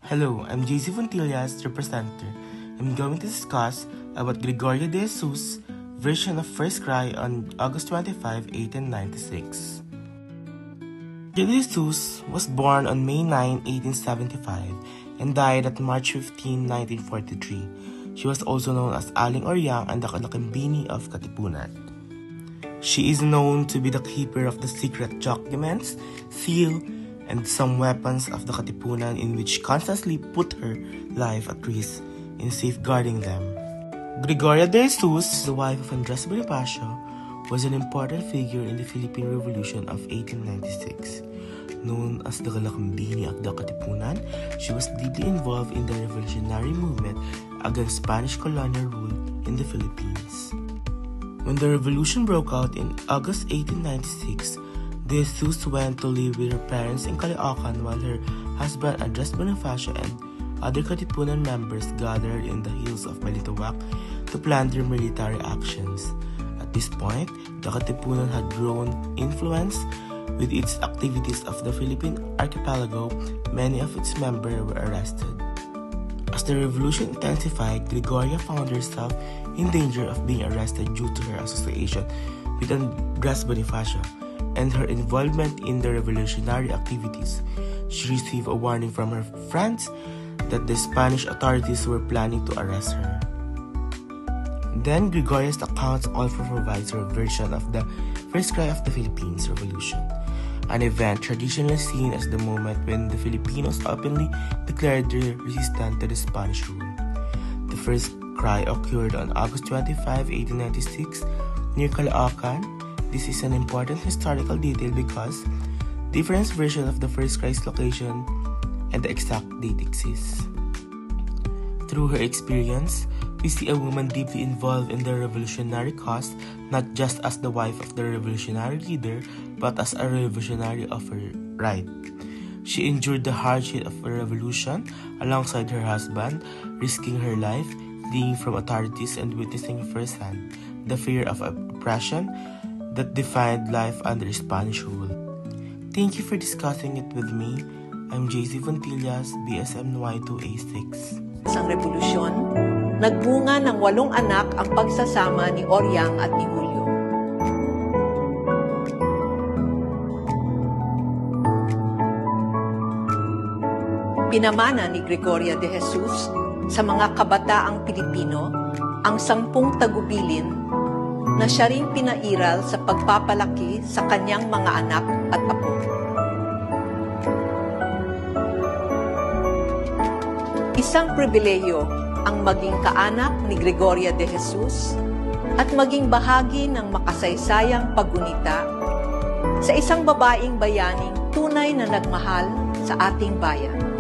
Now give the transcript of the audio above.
Hello, I'm JC Fontillas, your presenter. I'm going to discuss about Gregorio de Jesus' version of First Cry on August 25, 1896. De Jesus was born on May 9, 1875 and died at March 15, 1943. She was also known as Aling Oryang and the Kalakambini of Katipunan. She is known to be the keeper of the secret documents, seal, and some weapons of the Katipunan, in which constantly put her life at risk in safeguarding them. Gregoria de Jesus, the wife of Andres Bonifacio, was an important figure in the Philippine Revolution of 1896. Known as the Kalakambini of the Katipunan, she was deeply involved in the revolutionary movement against Spanish colonial rule in the Philippines. When the revolution broke out in August 1896, De Jesus went to live with her parents in Caloocan while her husband Andres Bonifacio and other Katipunan members gathered in the hills of Balintawak to plan their military actions. At this point, the Katipunan had grown influence with its activities of the Philippine archipelago. Many of its members were arrested. As the revolution intensified, Gregoria found herself in danger of being arrested due to her association with Andres Bonifacio and her involvement in the revolutionary activities. She received a warning from her friends that the Spanish authorities were planning to arrest her. Then Gregoria's accounts also provides her version of the First Cry of the Philippines Revolution, an event traditionally seen as the moment when the Filipinos openly declared their resistance to the Spanish rule. The first cry occurred on August 25, 1896, near Caloocan. This is an important historical detail because different versions of the first cry's location and the exact date exist. Through her experience, we see a woman deeply involved in the revolutionary cause, not just as the wife of the revolutionary leader, but as a revolutionary of her right. She endured the hardship of a revolution alongside her husband, risking her life, fleeing from authorities and witnessing firsthand the fear of oppression that defined life under Spanish rule. Thank you for discussing it with me. I'm JC Fontillas, BSMY 2A6. Sa revolusyon, nagbunga ng 8 anak ang pagsasama ni Oryang at ni Julio. Pinamana ni Gregoria de Jesus sa mga kabataang Pilipino ang 10 tagubilin na siya ring pinairal sa pagpapalaki sa kanyang mga anak at apo. Isang pribilehiyo ang maging kaanak ni Gregoria de Jesus at maging bahagi ng makasaysayang paggunita sa isang babaeng bayaning tunay na nagmahal sa ating bayan.